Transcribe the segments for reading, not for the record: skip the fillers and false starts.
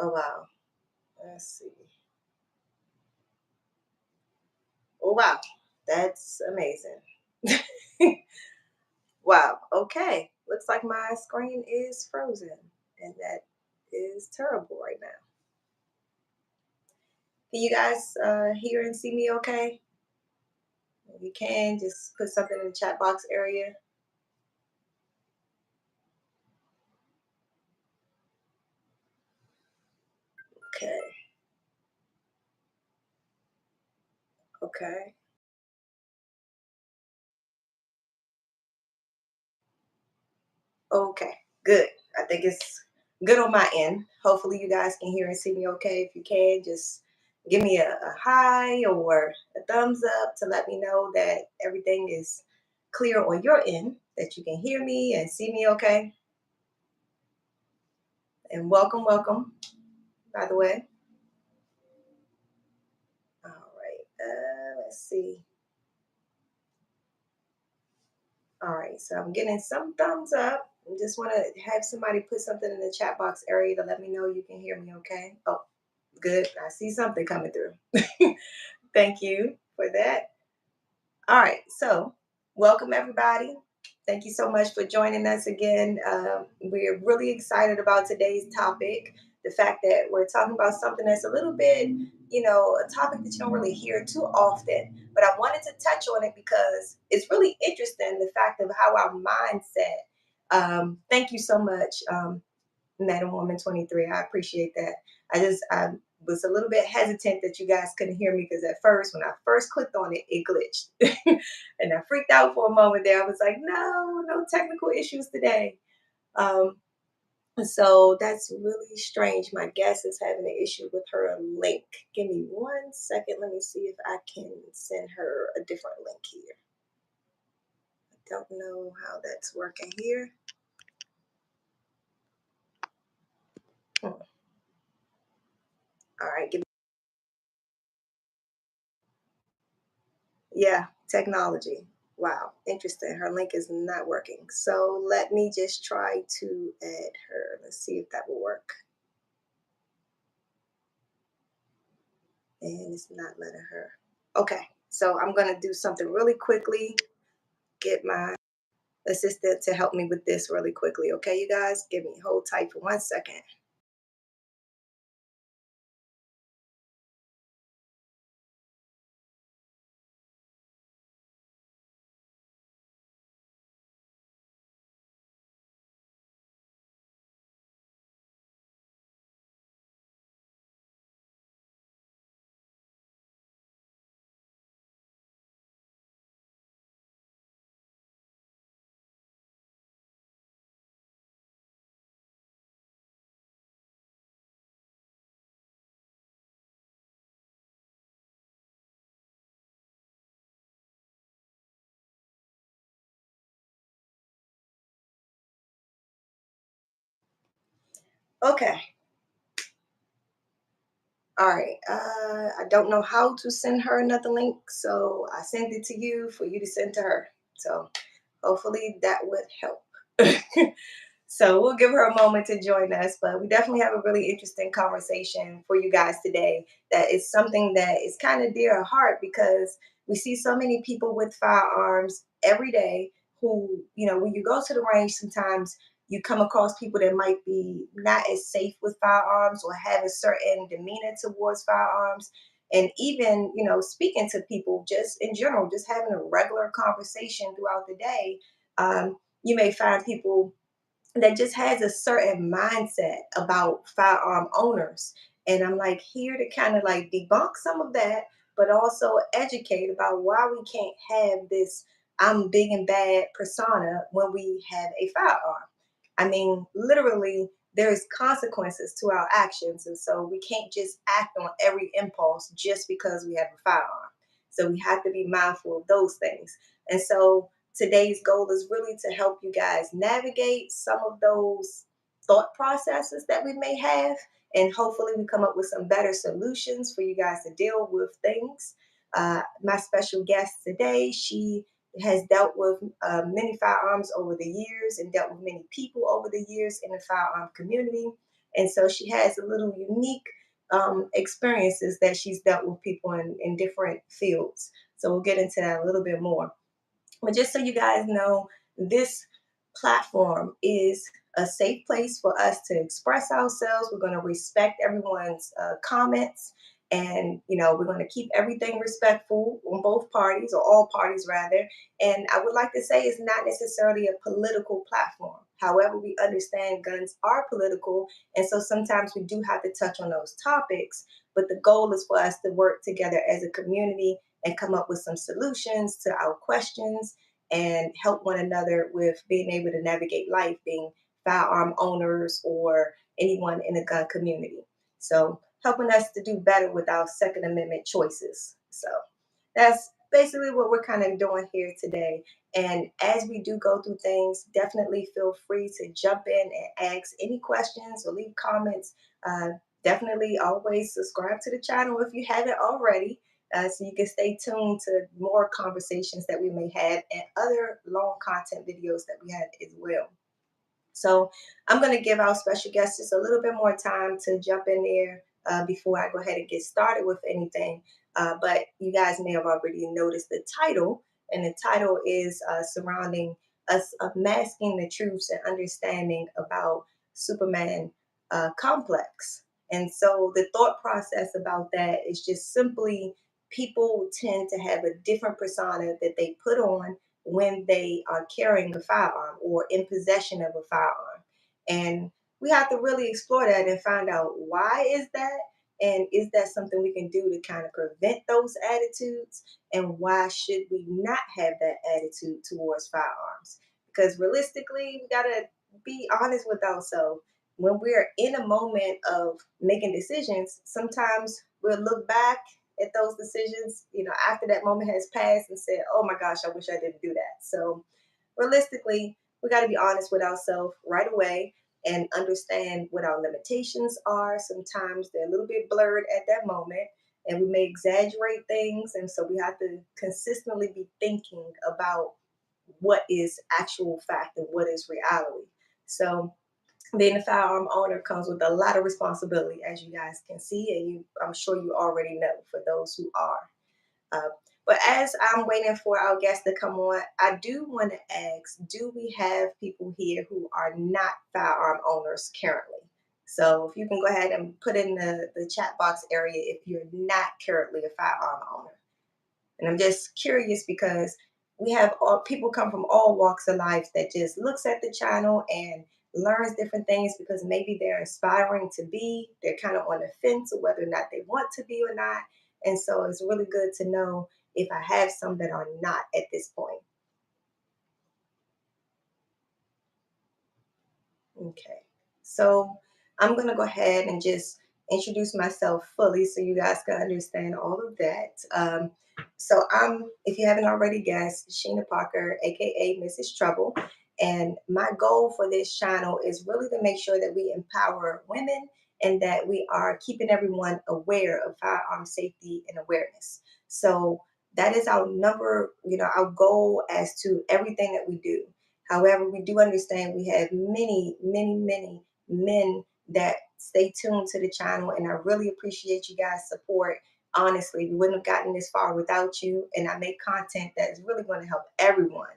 Oh wow. Let's see. Oh wow. That's amazing. Wow. Okay. Looks like my screen is frozen, and that is terrible right now. Can you guys hear and see me okay? If you can, just put something in the chat box area. Okay. Okay. Okay. Good. I think it's good on my end. Hopefully, you guys can hear and see me okay. If you can, just give me a hi or a thumbs up to let me know that everything is clear on your end, that you can hear me and see me okay. And welcome, welcome, by the way. All right. Let's see. All right. So I'm getting some thumbs up. I just want to have somebody put something in the chat box area to let me know you can hear me okay. Oh, good. I see something coming through. Thank you for that. All right. So welcome, everybody. Thank you so much for joining us again. We're really excited about today's topic. The fact that we're talking about something that's a little bit, a topic that you don't really hear too often. But I wanted to touch on it because it's really interesting the fact of how our mindset. Thank you so much, Madam Woman 23. I appreciate that. I was a little bit hesitant that you guys couldn't hear me because at first, when I first clicked on it, it glitched. And I freaked out for a moment there. I was like, no, no technical issues today. Um, so that's really strange. My guest is having an issue with her link. Give me 1 second. Let me see if I can send her a different link here. I don't know how that's working here. Hmm. All right, yeah, technology. Wow, interesting. Her link is not working. So let me just try to add her. Let's see if that will work. And it's not letting her. Okay, so I'm going to do something really quickly. Get my assistant to help me with this really quickly. Okay, you guys, give me hold tight for 1 second. Okay, all right. I don't know how to send her another link, so I send it to you for you to send to her. So hopefully that would help. So we'll give her a moment to join us, but we definitely have a really interesting conversation for you guys today. That is something that is kind of dear at heart because we see so many people with firearms every day who, when you go to the range, sometimes you come across people that might be not as safe with firearms or have a certain demeanor towards firearms. And even, speaking to people just in general, just having a regular conversation throughout the day, you may find people that just has a certain mindset about firearm owners. And I'm like here to kind of like debunk some of that, but also educate about why we can't have this I'm big and bad persona when we have a firearm. I mean, literally, there's consequences to our actions. And so we can't just act on every impulse just because we have a firearm. So we have to be mindful of those things. And so today's goal is really to help you guys navigate some of those thought processes that we may have. And hopefully, we come up with some better solutions for you guys to deal with things. My special guest today, she has dealt with many firearms over the years and dealt with many people over the years in the firearm community. And so she has a little unique experiences that she's dealt with people in different fields. So we'll get into that a little bit more. But just so you guys know, this platform is a safe place for us to express ourselves. We're going to respect everyone's comments, and we're going to keep everything respectful on both parties, or all parties rather. And I would like to say it's not necessarily a political platform. However, we understand guns are political, and so sometimes we do have to touch on those topics. But the goal is for us to work together as a community and come up with some solutions to our questions and help one another with being able to navigate life, being firearm owners or anyone in the gun community. So, helping us to do better with our Second Amendment choices. So, that's basically what we're kind of doing here today. And as we do go through things, definitely feel free to jump in and ask any questions or leave comments. Uh, Definitely always subscribe to the channel if you haven't already, so you can stay tuned to more conversations that we may have and other long content videos that we have as well. So I'm going to give our special guests just a little bit more time to jump in there before I go ahead and get started with anything. But you guys may have already noticed the title, and the title is surrounding us masking the truths and understanding about Superman complex. And so the thought process about that is just simply people tend to have a different persona that they put on when they are carrying a firearm or in possession of a firearm. And we have to really explore that and find out why is that, and is that something we can do to kind of prevent those attitudes, and why should we not have that attitude towards firearms? Because realistically, we got to be honest with ourselves. When we're in a moment of making decisions, sometimes we'll look back at those decisions, after that moment has passed and said, oh my gosh, I wish I didn't do that. So realistically, we got to be honest with ourselves right away and understand what our limitations are. Sometimes they're a little bit blurred at that moment, and we may exaggerate things. And so we have to consistently be thinking about what is actual fact and what is reality. So being a firearm owner comes with a lot of responsibility, as you guys can see, and I'm sure you already know for those who are. Uh, but as I'm waiting for our guests to come on, I do want to ask, do we have people here who are not firearm owners currently? So if you can go ahead and put in the chat box area if you're not currently a firearm owner. And I'm just curious because we have all people come from all walks of life that just looks at the channel and learns different things because maybe they're inspiring to be. They're kind of on the fence of whether or not they want to be or not. And so it's really good to know if I have some that are not at this point. Okay. So I'm going to go ahead and just introduce myself fully so you guys can understand all of that. So if you haven't already guessed, Sheena Parker, aka Mrs. Trouble. And my goal for this channel is really to make sure that we empower women and that we are keeping everyone aware of firearm safety and awareness. So that is our our goal as to everything that we do. However, we do understand we have many, many, many men that stay tuned to the channel, and I really appreciate you guys' support. Honestly, we wouldn't have gotten this far without you, and I make content that is really going to help everyone.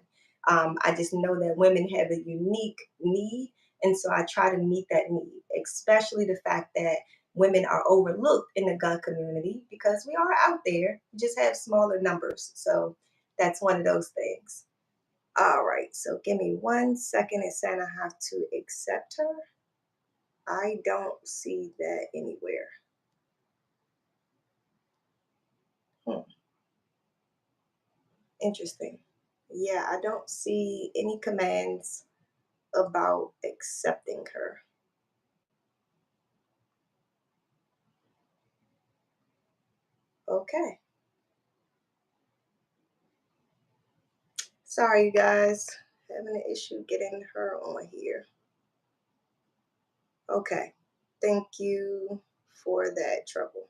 I just know that women have a unique need, and so I try to meet that need, especially the fact that women are overlooked in the gun community because we are out there, we just have smaller numbers. So that's one of those things. All right, so give me 1 second. It's saying I have to accept her. I don't see that anywhere. Hmm, interesting. Yeah, I don't see any commands about accepting her. Okay. Sorry, you guys. Having an issue getting her on here. Okay. Thank you for that trouble.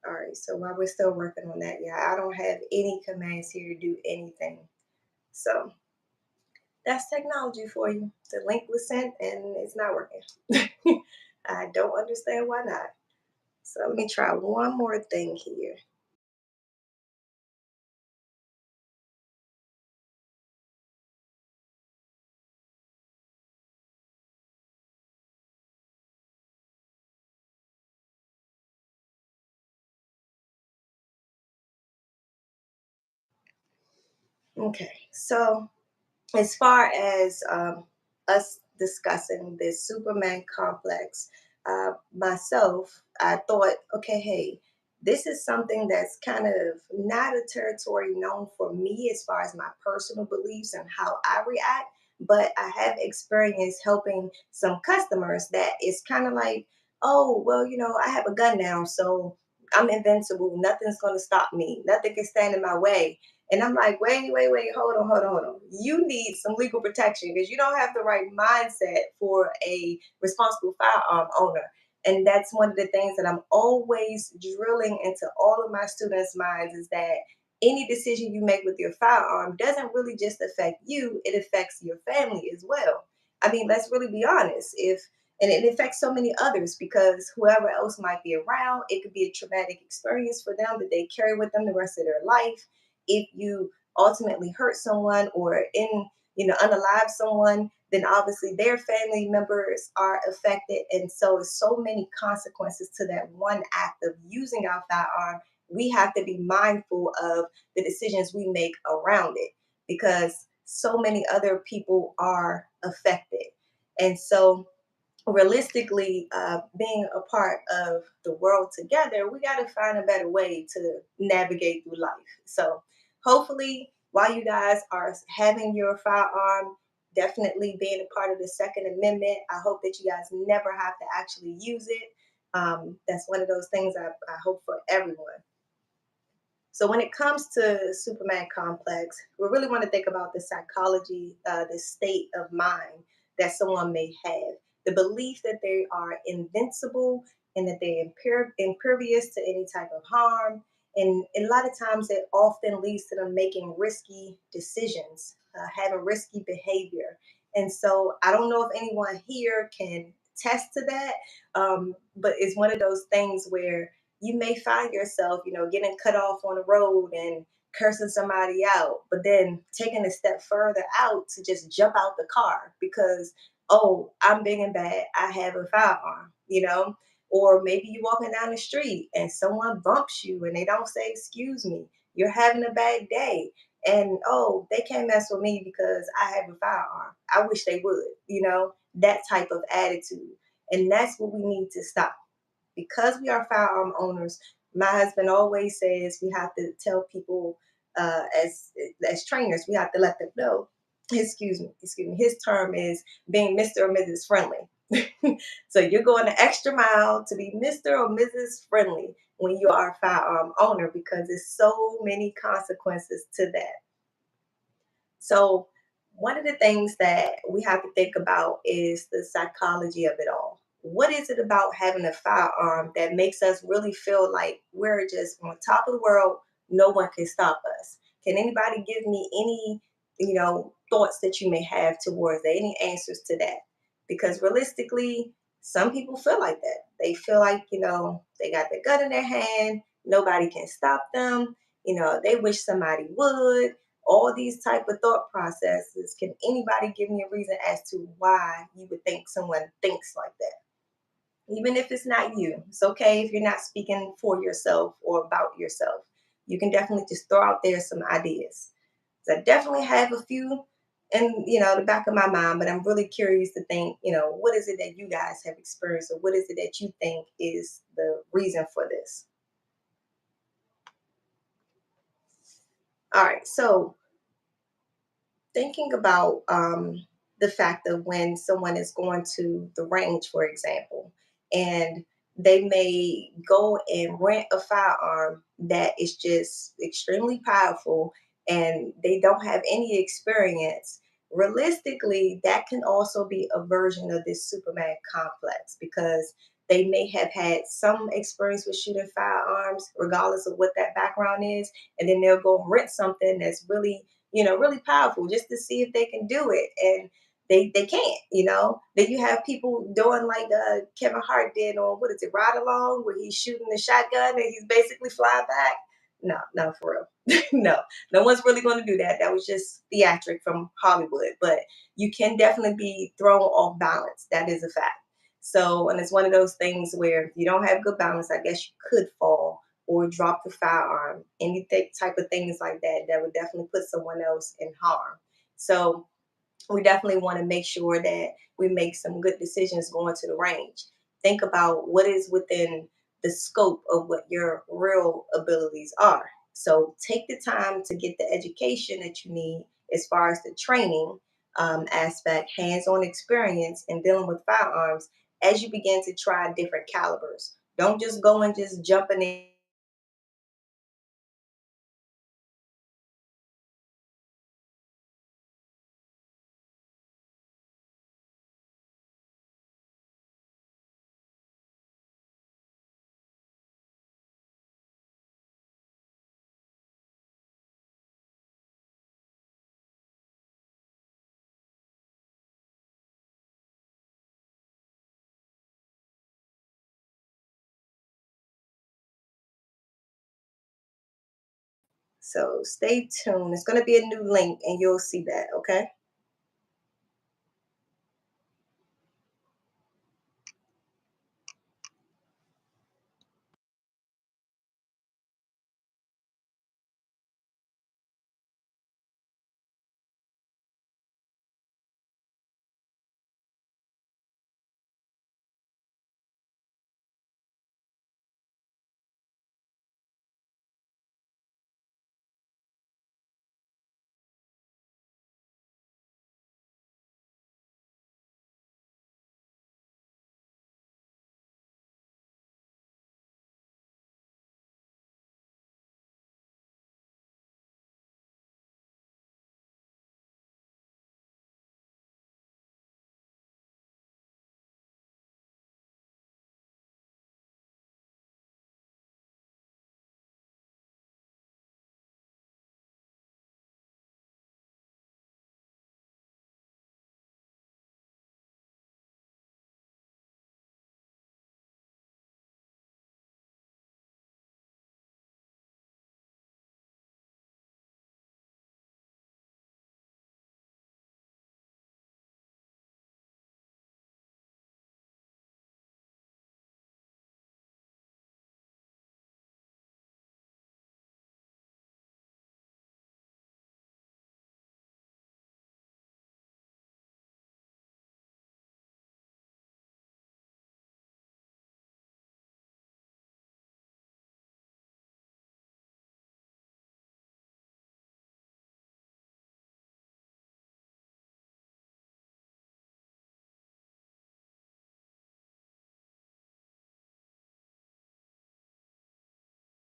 All right, so while we're still working on that, yeah, I don't have any commands here to do anything. So that's technology for you. The link was sent and it's not working. I don't understand why not. So let me try one more thing here. Okay, so as far as us discussing this Superman complex, myself, I thought, okay, hey, this is something that's kind of not a territory known for me as far as my personal beliefs and how I react. But I have experience helping some customers that it's kind of like, oh, well, I have a gun now, so I'm invincible. Nothing's going to stop me. Nothing can stand in my way. And I'm like, wait, wait, wait, hold on. You need some legal protection because you don't have the right mindset for a responsible firearm owner. And that's one of the things that I'm always drilling into all of my students' minds is that any decision you make with your firearm doesn't really just affect you, it affects your family as well. I mean, let's really be honest. If and it affects so many others because whoever else might be around, it could be a traumatic experience for them that they carry with them the rest of their life. If you ultimately hurt someone or unalive someone, then obviously their family members are affected, and so it's so many consequences to that one act of using our firearm. We have to be mindful of the decisions we make around it because so many other people are affected. And so realistically, being a part of the world together, we got to find a better way to navigate through life. So, hopefully, while you guys are having your firearm, definitely being a part of the Second Amendment, I hope that you guys never have to actually use it. That's one of those things I hope for everyone. So when it comes to Superman complex, we really want to think about the psychology, the state of mind that someone may have, the belief that they are invincible and that they're impervious to any type of harm. And a lot of times it often leads to them making risky decisions, having risky behavior. And so I don't know if anyone here can test to that, but it's one of those things where you may find yourself, getting cut off on the road and cursing somebody out, but then taking a step further out to just jump out the car because, oh, I'm big and bad. I have a firearm. Or maybe you're walking down the street and someone bumps you and they don't say, excuse me. You're having a bad day. And oh, they can't mess with me because I have a firearm. I wish they would, that type of attitude. And that's what we need to stop because we are firearm owners. My husband always says we have to tell people as trainers, we have to let them know. Excuse me. His term is being Mr. or Mrs. Friendly. So you're going the extra mile to be Mr. or Mrs. Friendly when you are a firearm owner because there's so many consequences to that. So, one of the things that we have to think about is the psychology of it all. What is it about having a firearm that makes us really feel like we're just on top of the world? No one can stop us. Can anybody give me any, thoughts that you may have towards that? Any answers to that? Because realistically, some people feel like that. They feel like, they got the gun in their hand, nobody can stop them. They wish somebody would all these type of thought processes. Can anybody give me a reason as to why you would think someone thinks like that? Even if it's not you, it's okay if you're not speaking for yourself or about yourself. You can definitely just throw out there some ideas. So I definitely have a few in the back of my mind, but I'm really curious to think, what is it that you guys have experienced or what is it that you think is the reason for this? All right, so thinking about the fact of when someone is going to the range, for example, and they may go and rent a firearm that is just extremely powerful and they don't have any experience. Realistically, that can also be a version of this Superman complex because they may have had some experience with shooting firearms, regardless of what that background is, and then they'll go rent something that's really powerful just to see if they can do it. And they can't, you know. Then you have people doing like Kevin Hart did on, what is it, Ride Along, where he's shooting the shotgun and he's basically flying back. No, no, for real. No, no one's really going to do that. That was just theatric from Hollywood. But you can definitely be thrown off balance. That is a fact. So, and it's one of those things where if you don't have good balance, I guess you could fall or drop the firearm. Anything type of things like that that would definitely put someone else in harm. So we definitely want to make sure that we make some good decisions going to the range. Think about what is within the scope of what your real abilities are. So take the time to get the education that you need as far as the training aspect, hands on experience in dealing with firearms as you begin to try different calibers. Don't just go and just jumping in. So stay tuned. It's going to be a new link and you'll see that, okay?